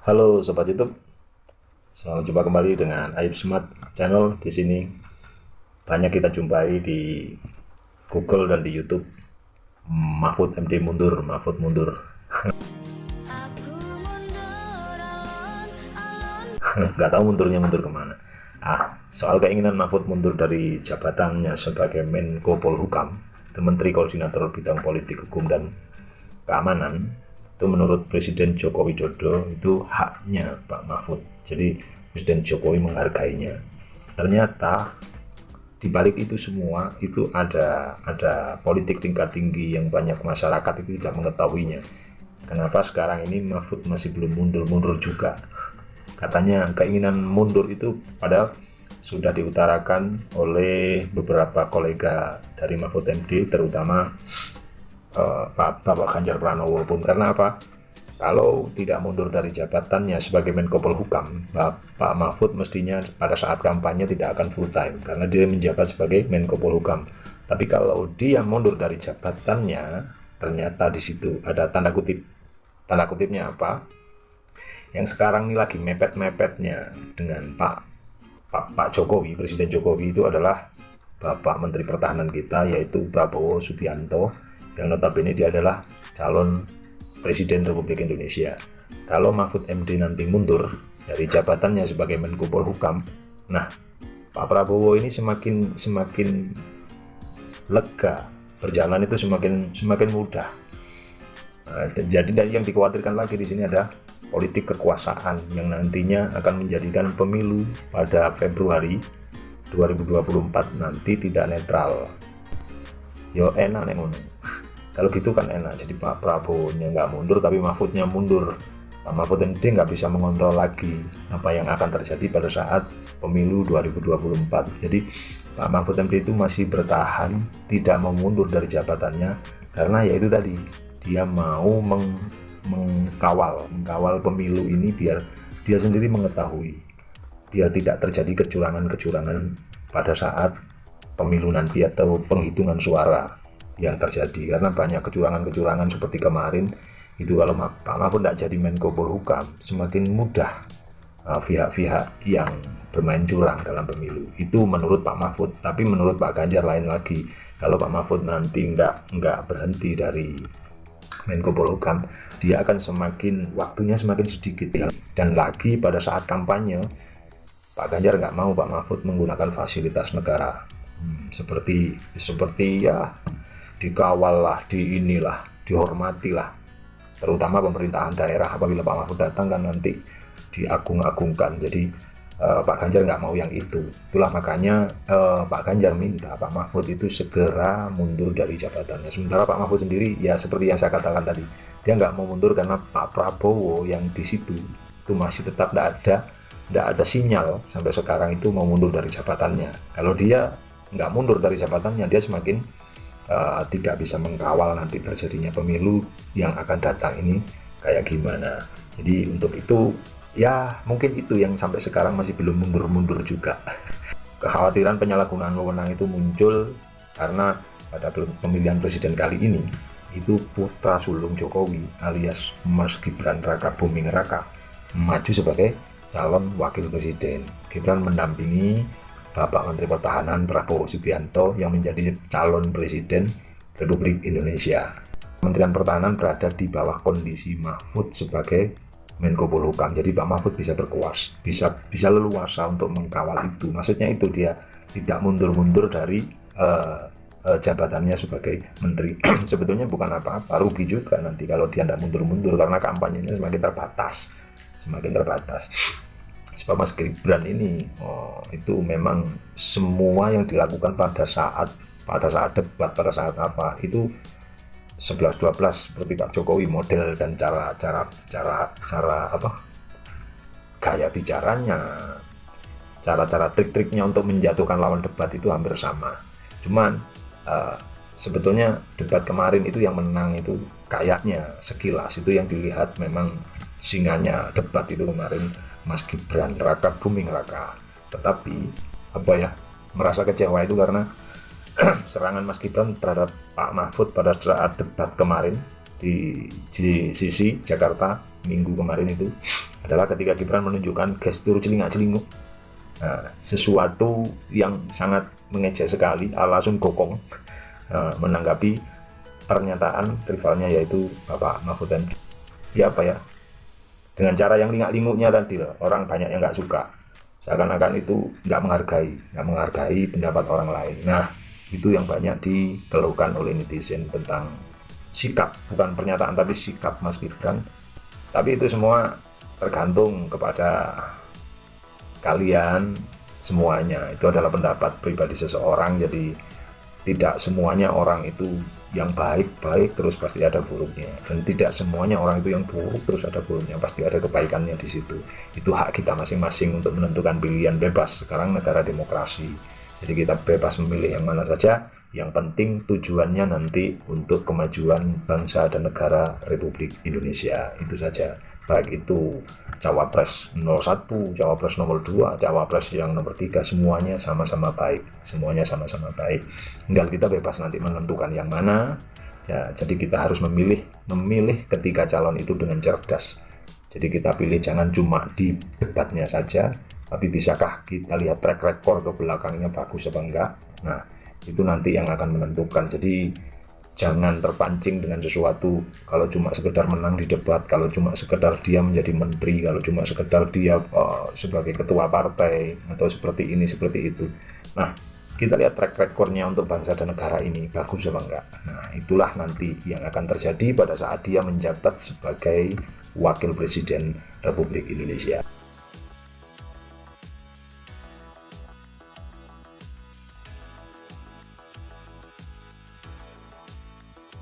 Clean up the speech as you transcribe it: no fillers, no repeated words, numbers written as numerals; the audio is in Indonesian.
Halo Sobat YouTube, selamat jumpa kembali dengan Ayub Smart Channel. Di sini banyak kita jumpai di Google dan di YouTube. Mahfud MD mundur, Mahfud mundur. Nggak tahu mundur kemana. Soal keinginan Mahfud mundur dari jabatannya sebagai Menko Polhukam, Menteri Koordinator Bidang Politik Hukum dan Keamanan, itu menurut Presiden Joko Widodo itu haknya Pak Mahfud. Jadi Presiden Jokowi menghargainya. Ternyata di balik itu semua itu ada politik tingkat tinggi yang banyak masyarakat itu tidak mengetahuinya. Kenapa sekarang ini Mahfud masih belum mundur juga? Katanya keinginan mundur itu padahal sudah diutarakan oleh beberapa kolega dari Mahfud MD, terutama Bapak Ganjar Pranowo pun. Karena apa? Kalau tidak mundur dari jabatannya sebagai Menko Polhukam, Pak Mahfud mestinya pada saat kampanye tidak akan full time karena dia menjabat sebagai Menko Polhukam. Tapi kalau dia mundur dari jabatannya, ternyata di situ ada tanda kutip. Tanda kutipnya apa? Yang sekarang ini lagi mepet-mepetnya dengan Pak Jokowi, Presiden Jokowi itu adalah Bapak Menteri Pertahanan kita, yaitu Prabowo Subianto, yang notabene dia adalah calon Presiden Republik Indonesia. Kalau Mahfud MD nanti mundur dari jabatannya sebagai Menko Polhukam, nah Pak Prabowo ini semakin lega, berjalan itu semakin mudah. Jadi dari yang dikhawatirkan lagi di sini ada politik kekuasaan yang nantinya akan menjadikan pemilu pada Februari 2024 nanti tidak netral. Yo enak nih ngono. Kalau gitu kan enak, jadi Pak Prabowo nya nggak mundur tapi Mahfudnya mundur. Pak Mahfud MD nggak bisa mengontrol lagi apa yang akan terjadi pada saat pemilu 2024. Jadi Pak Mahfud MD itu masih bertahan, tidak mau mundur dari jabatannya karena yaitu tadi dia mau mengkawal pemilu ini biar dia sendiri mengetahui, biar tidak terjadi kecurangan pada saat pemilu nanti atau penghitungan suara yang terjadi. Karena banyak kecurangan seperti kemarin itu. Kalau Pak Mahfud tidak jadi Menko Polhukam, semakin mudah pihak-pihak yang bermain curang dalam pemilu. Itu menurut Pak Mahfud. Tapi menurut Pak Ganjar lain lagi. Kalau Pak Mahfud nanti nggak berhenti dari Menko Polhukam, dia akan waktunya semakin sedikit ya. Dan lagi pada saat kampanye, Pak Ganjar nggak mau Pak Mahfud menggunakan fasilitas negara. Seperti ya dikawal lah, dihormati lah, terutama pemerintahan daerah. Apabila Pak Mahfud datang kan nanti diagung-agungkan. Jadi Pak Ganjar nggak mau yang itu. Itulah makanya Pak Ganjar minta Pak Mahfud itu segera mundur dari jabatannya. Sementara Pak Mahfud sendiri ya seperti yang saya katakan tadi, dia nggak mau mundur karena Pak Prabowo yang di situ itu masih tetap tidak ada sinyal sampai sekarang itu mau mundur dari jabatannya. Kalau dia nggak mundur dari jabatannya, dia semakin tidak bisa mengkawal nanti terjadinya pemilu yang akan datang ini kayak gimana. Jadi untuk itu ya mungkin itu yang sampai sekarang masih belum mundur juga. Kekhawatiran penyalahgunaan wewenang itu muncul karena pada pemilihan presiden kali ini itu putra sulung Jokowi alias Mas Gibran Raka Buming Raka maju sebagai calon wakil presiden. Gibran mendampingi Bapak Menteri Pertahanan Prabowo Subianto yang menjadi calon Presiden Republik Indonesia. Kementerian Pertahanan berada di bawah kondisi Mahfud sebagai Menko Polhukam. Jadi Pak Mahfud bisa berkuasa, bisa leluasa untuk mengkawal itu. Maksudnya itu dia tidak mundur dari jabatannya sebagai menteri. Sebetulnya bukan apa-apa, rugi juga nanti kalau dia tidak mundur karena kampanyenya semakin terbatas. Sebab Mas Gibran ini itu memang semua yang dilakukan pada saat debat, pada saat apa itu 11-12 seperti Pak Jokowi, model dan cara apa gaya bicaranya, cara trik-triknya untuk menjatuhkan lawan debat itu hampir sama. Cuman sebetulnya debat kemarin itu yang menang itu kayaknya sekilas itu yang dilihat memang singanya debat itu kemarin Mas Gibran Raka Buming Raka. Tetapi merasa kecewa itu karena serangan Mas Gibran terhadap Pak Mahfud pada saat debat kemarin di sisi Jakarta minggu kemarin itu adalah ketika Gibran menunjukkan gestur celingak-celinguk, sesuatu yang sangat mengejek sekali ala Sun Gokong, menanggapi pernyataan rivalnya yaitu Bapak Mahfud MD. Ya apa ya, dengan cara yang lingak-linguknya tadi loh, orang banyak yang nggak suka, seakan-akan itu nggak menghargai pendapat orang lain. Nah, itu yang banyak dikeluhkan oleh netizen tentang sikap, bukan pernyataan tapi sikap Mas Gibran. Tapi itu semua tergantung kepada kalian semuanya, itu adalah pendapat pribadi seseorang. Jadi tidak semuanya orang itu yang baik-baik terus pasti ada buruknya, dan tidak semuanya orang itu yang buruk terus ada buruknya, pasti ada kebaikannya di situ. Itu hak kita masing-masing untuk menentukan pilihan, bebas. Sekarang negara demokrasi, jadi kita bebas memilih yang mana saja. Yang penting tujuannya nanti untuk kemajuan bangsa dan negara Republik Indonesia, itu saja. Baik itu Cawapres 01, Cawapres nomor 2, Cawapres yang nomor 3, semuanya sama-sama baik. Semuanya sama-sama baik. Tinggal kita bebas nanti menentukan yang mana. Ya, jadi kita harus memilih ketiga calon itu dengan cerdas. Jadi kita pilih jangan cuma di debatnya saja, tapi bisakah kita lihat track record ke belakangnya bagus apa enggak. Nah, itu nanti yang akan menentukan. Jadi jangan terpancing dengan sesuatu. Kalau cuma sekedar menang di debat, kalau cuma sekedar dia menjadi menteri, kalau cuma sekedar dia sebagai ketua partai atau seperti ini seperti itu. Nah, kita lihat track recordnya untuk bangsa dan negara ini bagus apa enggak. Nah, itulah nanti yang akan terjadi pada saat dia menjabat sebagai Wakil Presiden Republik Indonesia.